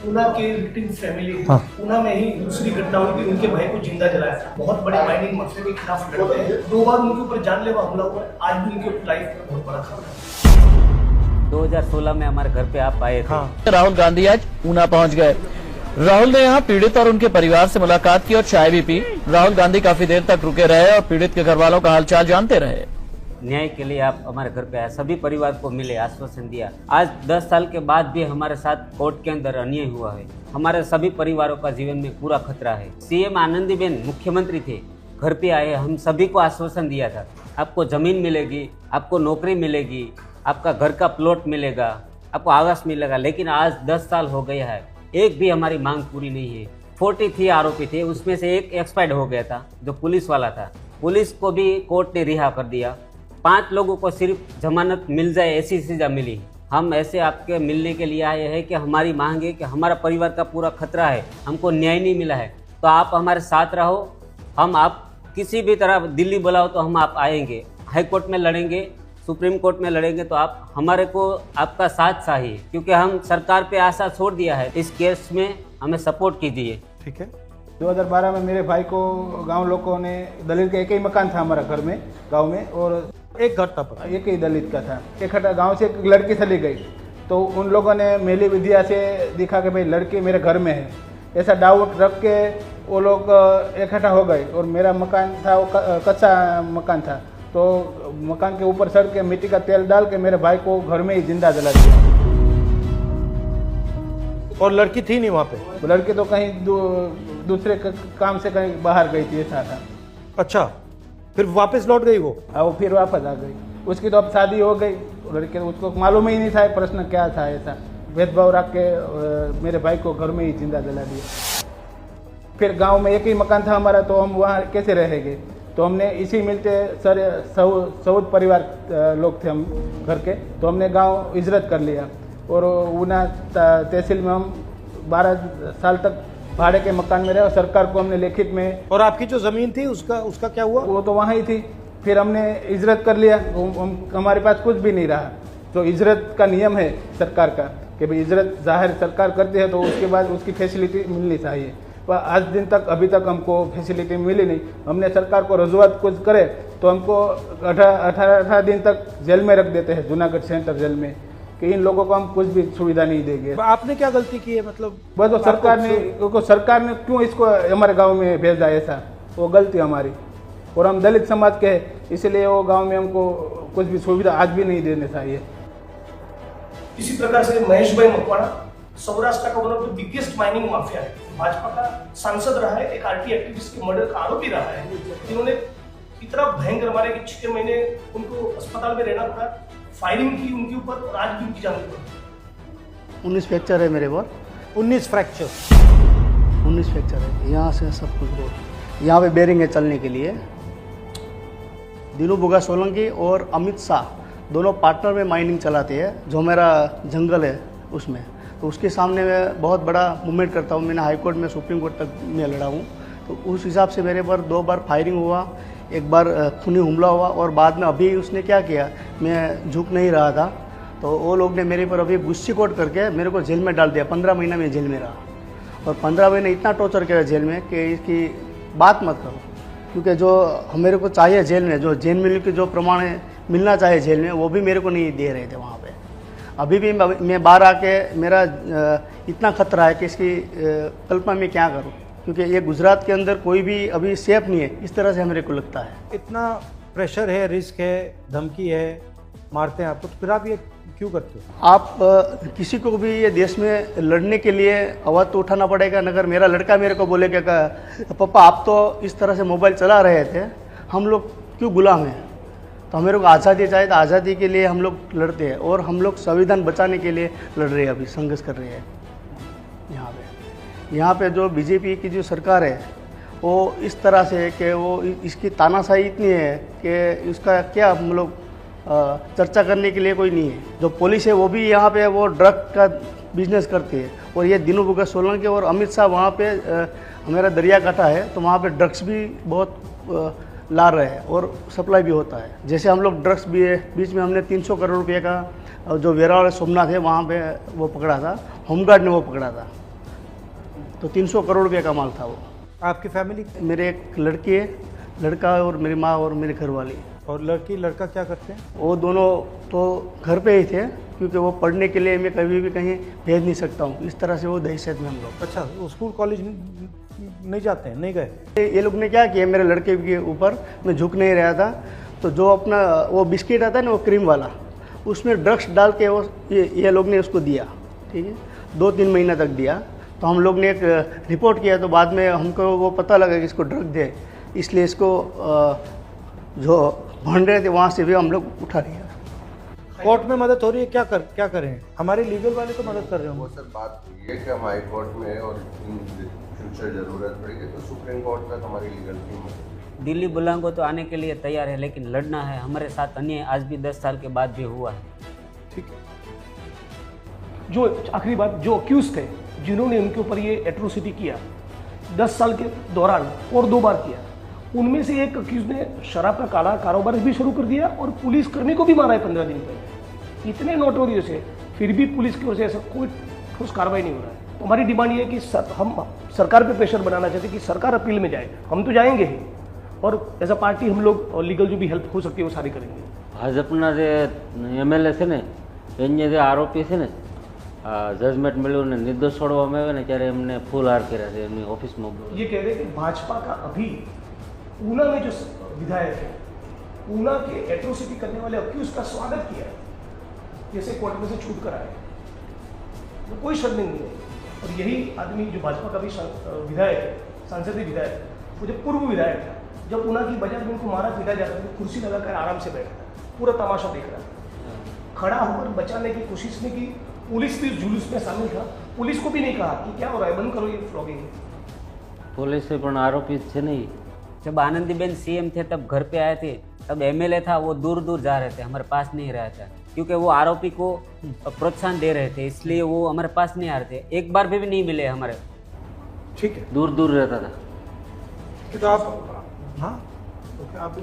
ऊना की victim family, Una में ही दूसरी घटना हुई थी, उनके भाई को जिंदा जलाया। बहुत बड़े माइनिंग माफिया के खिलाफ लड़ते हैं, 2 बार उनके ऊपर जानलेवा हमला हुआ है, आज भी उनके लाइफ का बहुत बड़ा खतरा है। 2016 में हमारे घर पे आप आए थे। राहुल गांधी आज ऊना पहुंच गए। राहुल ने यहाँ पीड़ित और उनके परिवार से मुलाकात की और चाय भी पी। राहुल गांधी काफी देर तक रुके रहे और पीड़ित के घर वालों का हालचाल जानते रहे। न्याय के लिए आप हमारे घर पे आए, सभी परिवार को मिले, आश्वासन दिया। आज 10 साल के बाद भी हमारे साथ कोर्ट के अंदर अन्याय हुआ है। हमारे सभी परिवारों का जीवन में पूरा खतरा है। सीएम आनंदीबेन मुख्यमंत्री थे, घर पे आए, हम सभी को आश्वासन दिया था, आपको जमीन मिलेगी, आपको नौकरी मिलेगी, आपका घर का प्लॉट मिलेगा, आपको आवास मिलेगा। लेकिन आज 10 साल हो गया है, एक भी हमारी मांग पूरी नहीं है। 43 आरोपी थे, उसमें से एक एक्सपायर्ड हो गया था, जो पुलिस वाला था। पुलिस को भी कोर्ट ने रिहा कर दिया। 5 लोगों को सिर्फ जमानत मिल जाए ऐसी सजा मिली। हम ऐसे आपके मिलने के लिए आए हैं कि हमारी मांग है कि हमारा परिवार का पूरा खतरा है, हमको न्याय नहीं मिला है, तो आप हमारे साथ रहो। हम आप किसी भी तरह दिल्ली बुलाओ तो हम आप आएंगे, हाई कोर्ट में लड़ेंगे, सुप्रीम कोर्ट में लड़ेंगे, तो आप हमारे को आपका साथ चाहिए, क्योंकि हम सरकार पे आशा छोड़ दिया है। इस केस में हमें सपोर्ट कीजिए। ठीक है। 2012 में मेरे भाई को गांव लोगों ने, दलित का एक ही मकान था हमारा घर में, गांव में, और एक घर था पर एक ही दलित का था। एक गांव से एक लड़की चली गई, तो उन लोगों ने मेली विद्या से दिखा कि भाई लड़की मेरे घर में है, ऐसा डाउट रख के वो लोग इकट्ठा हो गए। और मेरा मकान था वो कच्चा मकान था, तो मकान के ऊपर चढ़ के मिट्टी का तेल डाल के मेरे भाई को घर में ही जिंदा जला दिया। और लड़की थी नहीं वहाँ पे? लड़की तो कहीं दूसरे काम से कहीं बाहर गई थी, ऐसा था। अच्छा, फिर वापस लौट गई वो? वो फिर वापस आ गई। उसकी तो अब शादी हो गई, लड़के उसको मालूम ही नहीं था प्रश्न क्या था। ऐसा भेदभाव रख के मेरे भाई को घर में ही जिंदा जला दिया। फिर गांव में एक ही मकान था हमारा, तो हम वहाँ कैसे रहेंगे? तो हमने इसी मिलते सर 14 परिवार लोग थे हम घर के, तो हमने गांव हिजरत कर लिया। और ऊना तहसील में हम 12 साल तक भाड़े के मकान में रहे, और सरकार को हमने लिखित में। और आपकी जो जमीन थी उसका क्या हुआ? वो तो वहाँ ही थी। फिर हमने हिजरत कर लिया, हमारे पास कुछ भी नहीं रहा। तो हिजरत का नियम है सरकार का कि भाई हिजरत जाहिर सरकार करती है, तो उसके बाद उसकी फैसिलिटी मिलनी चाहिए। पर आज दिन तक अभी तक हमको फैसिलिटी मिली नहीं। हमने सरकार को रजूआत कुछ करे तो हमको 18 दिन तक जेल में रख देते हैं, जूनागढ़ सेंटर जेल में, कि इन लोगों को हम कुछ भी सुविधा नहीं देंगे। आपने क्या गलती की है? मतलब बस वो सरकार ने क्यों इसको हमारे गांव में भेजा, ऐसा वो गलती हमारी। और हम दलित समाज के हैं, इसलिए वो गांव में हमको कुछ भी सुविधा आज भी नहीं देने चाहिए। इसी प्रकार से महेश भाई मकवाड़ा सौराष्ट्र का one of the biggest mining mafia है, भाजपा का सांसद रहा है, एक आरटी एक्टिविस्ट के मर्डर का आरोपी रहा है। इन्होंने इतना भयंकर मारे कि 6 महीने उनको अस्पताल में रहना पड़ा, फायरिंग की उनके ऊपर, और आज भी उनकी जान पर 19 फ्रैक्चर है मेरे पर। 19 फ्रैक्चर? 19 फ्रैक्चर है, यहाँ से सब कुछ रोड, यहाँ पे बेरिंग है चलने के लिए। दिनू बुगा सोलंकी और अमित शाह दोनों पार्टनर में माइनिंग चलाते हैं, जो मेरा जंगल है उसमें। तो उसके सामने मैं बहुत बड़ा मूवमेंट करता हूँ। मैंने हाई कोर्ट में, सुप्रीम कोर्ट तक में लड़ा हूँ। तो उस हिसाब से मेरे पर 2 बार फायरिंग हुआ, एक बार खूनी हमला हुआ, और बाद में अभी उसने क्या किया, मैं झुक नहीं रहा था, तो वो लोग ने मेरे पर अभी गुस्सी कोट करके मेरे को जेल में डाल दिया। 15 महीना में जेल में रहा, और 15 महीने इतना टॉर्चर किया जेल में कि इसकी बात मत करो। क्योंकि जो मेरे को चाहिए जेल में, जो जेल में के जो प्रमाण मिलना चाहिए जेल में, वो भी मेरे को नहीं दे रहे थे वहाँ पे। अभी भी मैं बाहर आके मेरा इतना खतरा है कि इसकी कल्पना में क्या करूँ, क्योंकि ये गुजरात के अंदर कोई भी अभी सेफ नहीं है, इस तरह से मेरे को लगता है। इतना प्रेशर है, रिस्क है, धमकी है, मारते हैं आपको, तो फिर आप ये क्यों करते हो? आप किसी को भी ये देश में लड़ने के लिए आवाज़ तो उठाना पड़ेगा। अगर मेरा लड़का मेरे को बोलेगा पापा आप तो इस तरह से मोबाइल चला रहे थे, हम लोग क्यों गुलाम हैं? तो मेरे को आज़ादी चाहिए, तो आज़ादी के लिए हम लोग लड़ते हैं, और हम लोग संविधान बचाने के लिए लड़ रहे हैं, अभी संघर्ष कर रहे हैं। यहाँ पे जो बीजेपी की जो सरकार है वो इस तरह से है कि वो इसकी तानाशाही इतनी है कि उसका क्या हम लोग चर्चा करने के लिए कोई नहीं है। जो पुलिस है वो भी यहाँ पे वो ड्रग का बिजनेस करती है, और ये दिनू बुगा सोलंकी और अमित शाह वहाँ पे हमारा दरिया काटा है, तो वहाँ पे ड्रग्स भी बहुत ला रहे हैं और सप्लाई भी होता है। जैसे हम लोग ड्रग्स भी है, बीच में हमने 300 करोड़ रुपये का और जो वेरावल सोमनाथ है वहाँ पे वो पकड़ा था, होमगार्ड ने वो पकड़ा था। तो 300 करोड़ रुपये का माल था वो। आपकी फैमिली मेरे एक लड़की है, लड़का और मेरी माँ और मेरी घरवाली। और लड़की लड़का क्या करते हैं? वो दोनों तो घर पे ही थे, क्योंकि वो पढ़ने के लिए मैं कभी भी कहीं भेज नहीं सकता हूँ। इस तरह से वो दहशत में हम लोग। अच्छा, वो स्कूल कॉलेज नहीं जाते हैं, नहीं गए? ये लोग ने क्या किया, मेरे लड़के के ऊपर मैं झुक नहीं रहा था, तो जो अपना वो बिस्किट आता है ना, वो क्रीम वाला, उसमें ड्रग्स डाल के वो ये लोग ने उसको दिया। ठीक है, 2-3 महीना तक दिया। तो हम लोग ने एक रिपोर्ट किया, तो बाद में हमको वो पता लगा कि इसको ड्रग दे, इसलिए इसको जो भंड रहे थे वहाँ से भी हम लोग उठा लिया। कोर्ट में मदद हो रही है, क्या करें? हमारे लीगल वाले तो मदद कर रहे वो होंगे। सर बात हुई है कि हम हाई कोर्ट में है, और इन फ्यूचर ज़रूरत पड़ेगी तो सुप्रीम कोर्ट तक हमारी लीगल टीम है। दिल्ली बुलांगो तो आने के लिए तैयार है, लेकिन लड़ना है। हमारे साथ अन्याय आज भी 10 साल के बाद भी हुआ है। ठीक है। जो आखिरी बात, जो अक्यूज थे, जिन्होंने उनके ऊपर ये एट्रोसिटी किया 10 साल के दौरान और 2 बार किया, उनमें से एक अक्यूज ने शराब का काला कारोबार भी शुरू कर दिया और पुलिस कर्मी को भी मारा है 15 दिन पहले। इतने नोटोरियस है, फिर भी पुलिस की ओर से ऐसा कोई ठोस कार्रवाई नहीं हो रहा है। तो हमारी डिमांड ये है कि हम सरकार पे प्रेशर बनाना चाहते हैं कि सरकार अपील में जाए। हम तो जाएंगे ही, और एज अ पार्टी हम लोग लीगल जो भी हेल्प हो सकती है वो सारी करेंगे। ભાજપના જે એમએલએ છે ને, એને જે આરોપી છે ને, જજમેન્ટ મળ્યું ને નિર્દોષ છોડવામાં આવ્યા ને, ત્યારે એમને ફૂલ હાર કર્યા છે એમની ઓફિસમાં। ये कह रहे हैं कि भाजपा का अभी ऊना में जो विधायक है, ऊना के एट्रोसिटी करने वाले अक्यूज का स्वागत किया है, जैसे कोर्ट में से छूट कर आए, तो कोई शर्मिंद नहीं है। और यही आदमी जो भाजपा का भी विधायक है, सांसदीय विधायक, वो जब पूर्व विधायक था, जब ऊना की बाजार में उनको मारा पीटा जाता था, तो कुर्सी लगाकर आराम से बैठा था, पूरा तमाशा देख रहा था, खड़ा होकर बचाने की कोशिश नहीं की। पुलिस भी जुलूस में शामिल था, पुलिस को भी नहीं कहा कि क्या हो रहा है, बंद करो ये फ्लॉगिंग। પોલીસે પણ આરોપી છે નહીં। जब आनंदीबेन सीएम थे तब घर पे आए थे, तब एमएलए था वो दूर दूर जा रहे थे, हमारे पास नहीं रहा था, क्योंकि वो आरोपी को प्रोत्साहन दे रहे थे, इसलिए वो हमारे पास नहीं आ रहे थे। एक बार भी नहीं मिले हमारे। ठीक है, दूर दूर रहता था। तो आप, हाँ, तो आप